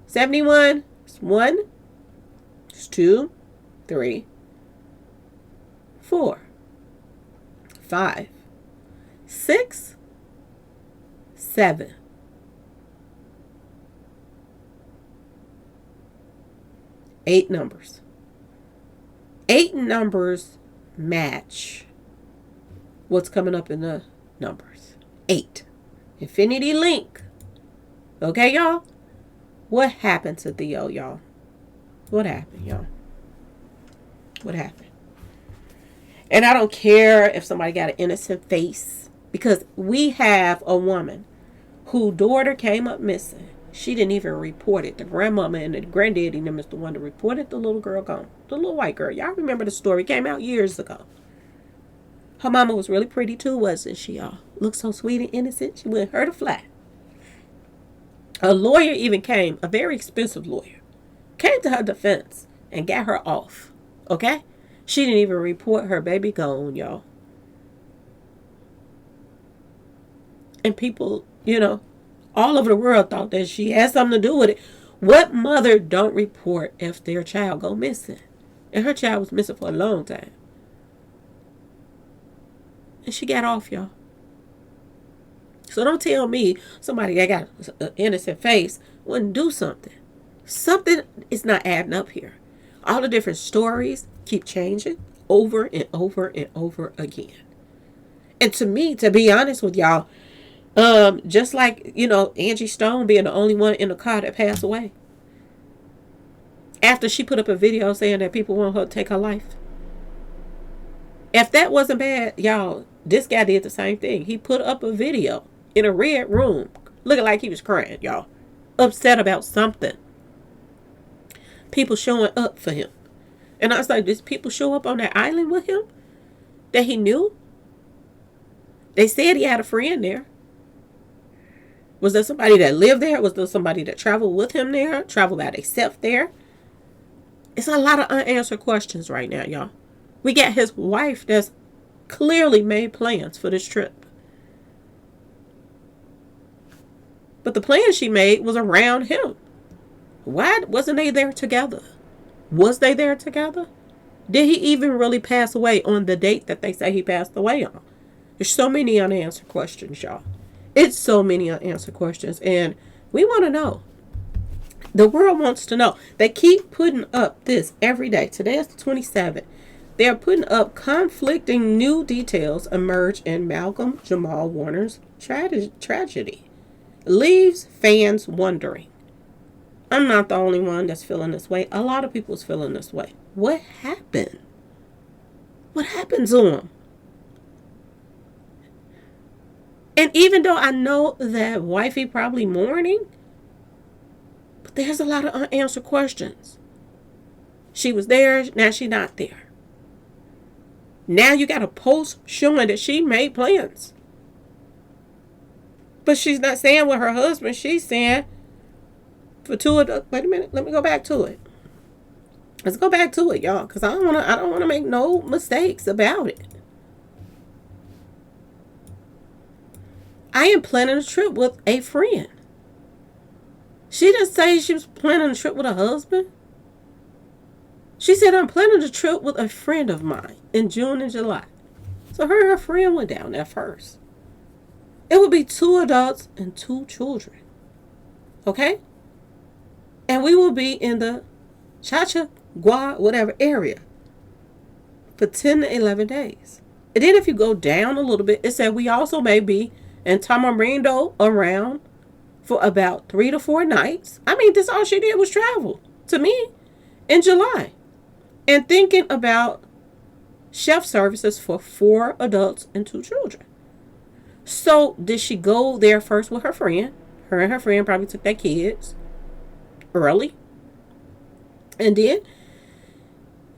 71 is 1, it's 2, 3, 4, 5, 6, 7. 8 numbers. 8 numbers match what's coming up in the numbers. 8. Infinity link. Okay, y'all? What happened to Theo, y'all? What happened, y'all? What happened? And I don't care if somebody got an innocent face, because we have a woman whose daughter came up missing. She didn't even report it. The grandmama and the granddaddy them is the one that reported the little girl gone. The little white girl. Y'all remember the story. It came out years ago. Her mama was really pretty too, wasn't she, y'all? Looked so sweet and innocent. She wouldn't hurt a fly. A lawyer even came, a very expensive lawyer, came to her defense and got her off. Okay? She didn't even report her baby gone, y'all. And people, all over the world thought that she had something to do with it. What mother don't report if their child go missing? And her child was missing for a long time. And she got off, y'all. So don't tell me somebody that got an innocent face wouldn't do something. Something is not adding up here. All the different stories keep changing over and over and over again. And to me, to be honest with y'all, just like, Angie Stone being the only one in the car that passed away. After she put up a video saying that people want her to take her life. If that wasn't bad, y'all, this guy did the same thing. He put up a video in a red room, looking like he was crying, y'all. Upset about something. People showing up for him. And I was like, did people show up on that island with him that he knew? They said he had a friend there. Was there somebody that lived there? Was there somebody that traveled with him there? Traveled by themselves there? It's a lot of unanswered questions right now, y'all. We got his wife that's clearly made plans for this trip. But the plan she made was around him. Why wasn't they there together? Was they there together? Did he even really pass away on the date that they say he passed away on? There's so many unanswered questions, y'all. It's so many unanswered questions. And we want to know. The world wants to know. They keep putting up this every day. Today is the 27th. They're putting up conflicting new details emerge in Malcolm-Jamal Warner's tragedy. Leaves fans wondering. I'm not the only one that's feeling this way. A lot of people's feeling this way. What happened? What happened to him? And even though I know that wifey probably mourning, There's a lot of unanswered questions. She was there, now she's not there. Now you got a post showing that she made plans. But she's not saying with her husband. She's saying for two of the, wait a minute, let me go back to it. Let's go back to it, y'all, because I don't wanna make no mistakes about it. I am planning a trip with a friend. She didn't say she was planning a trip with her husband. She said, I'm planning a trip with a friend of mine in June and July. So her and her friend went down there first. It would be 2 adults and 2 children. Okay? And we will be in the Chacha-Gua, whatever area for 10 to 11 days. And then if you go down a little bit, it said we also may be in Tamarindo around for about 3 to 4 nights. I mean, this all she did was travel to me in July. And thinking about chef services for 4 adults and 2 children. So did she go there first with her friend? Her and her friend probably took their kids early. And then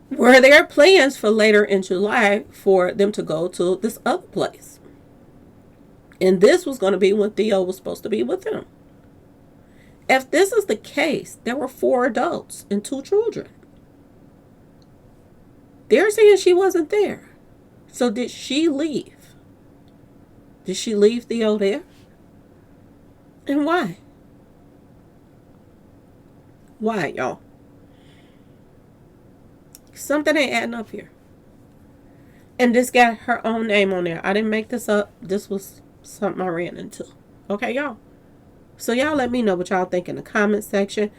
were there plans for later in July for them to go to this other place? And this was going to be when Theo was supposed to be with them. If this is the case, there were 4 adults and 2 children. They're saying she wasn't there. So did she leave? Did she leave Theo there? And why? Why, y'all? Something ain't adding up here. And this got her own name on there. I didn't make this up. This was something I ran into. Okay, y'all? So y'all let me know what y'all think in the comment section.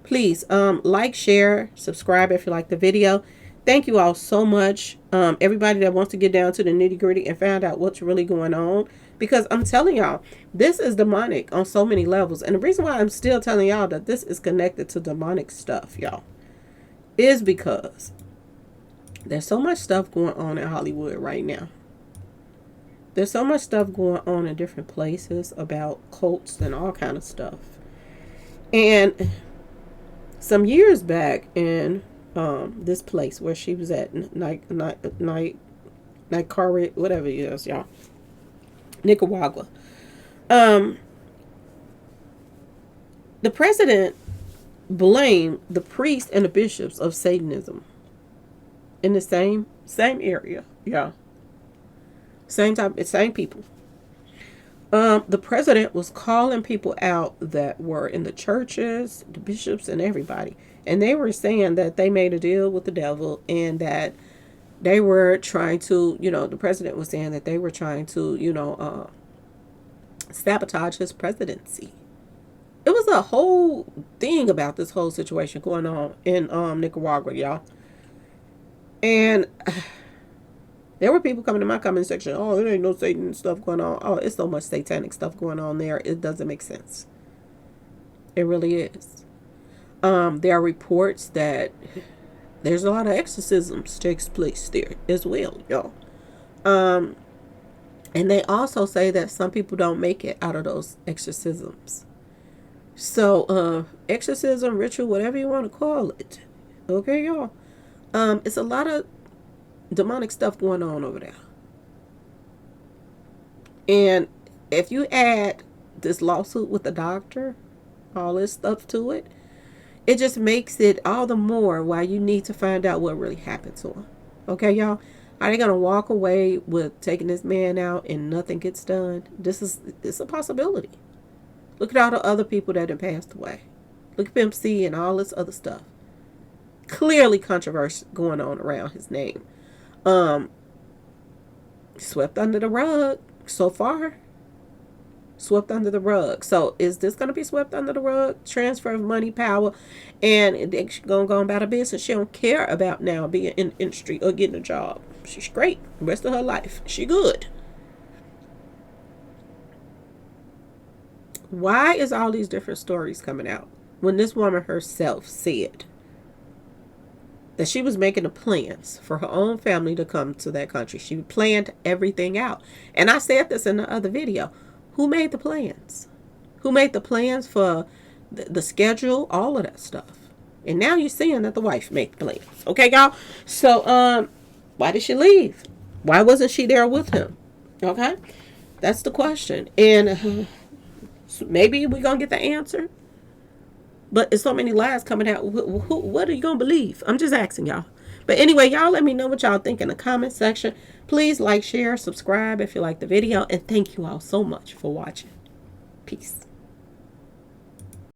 Please, like, share, subscribe if you like the video. Thank you all so much. Everybody that wants to get down to the nitty gritty and find out what's really going on. Because I'm telling y'all, this is demonic on so many levels. And the reason why I'm still telling y'all that this is connected to demonic stuff, y'all, is because there's so much stuff going on in Hollywood right now. There's so much stuff going on in different places about cults and all kind of stuff. And some years back in this place where she was at, Nicaraguan, whatever it is, y'all, Nicaragua. The president blamed the priests and the bishops of Satanism in the same area, y'all. Same people. The president was calling people out that were in the churches, the bishops, and everybody. And they were saying that they made a deal with the devil and that they were trying to, the president was saying that they were trying to, sabotage his presidency. It was a whole thing about this whole situation going on in Nicaragua, y'all. And there were people coming to my comment section, oh, there ain't no Satan stuff going on. Oh, it's so much satanic stuff going on there. It doesn't make sense. It really is. There are reports that there's a lot of exorcisms takes place there as well, y'all. And they also say that some people don't make it out of those exorcisms. So, exorcism, ritual, whatever you want to call it. Okay, y'all. It's a lot of demonic stuff going on over there. And if you add this lawsuit with the doctor, all this stuff to it, it just makes it all the more why you need to find out what really happened to him. Okay, y'all? Are they going to walk away with taking this man out and nothing gets done? It's a possibility. Look at all the other people that have passed away. Look at Pimp C and all this other stuff. Clearly controversy going on around his name. Swept under the rug so far. Swept under the rug. So is this going to be swept under the rug? Transfer of money, power, and she's going to go about her business. She don't care about now being in the industry or getting a job. She's great. The rest of her life, she good. Why is all these different stories coming out when this woman herself said that she was making the plans for her own family to come to that country? She planned everything out. And I said this in the other video. Who made the plans? Who made the plans for the schedule, all of that stuff. And now you're seeing that the wife made plans. Okay, y'all? So, why did she leave? Why wasn't she there with him? Okay? That's the question. And maybe we're going to get the answer. But there's so many lies coming out. What are you going to believe? I'm just asking y'all. But anyway, y'all let me know what y'all think in the comment section. Please like, share, subscribe if you like the video. And thank you all so much for watching. Peace.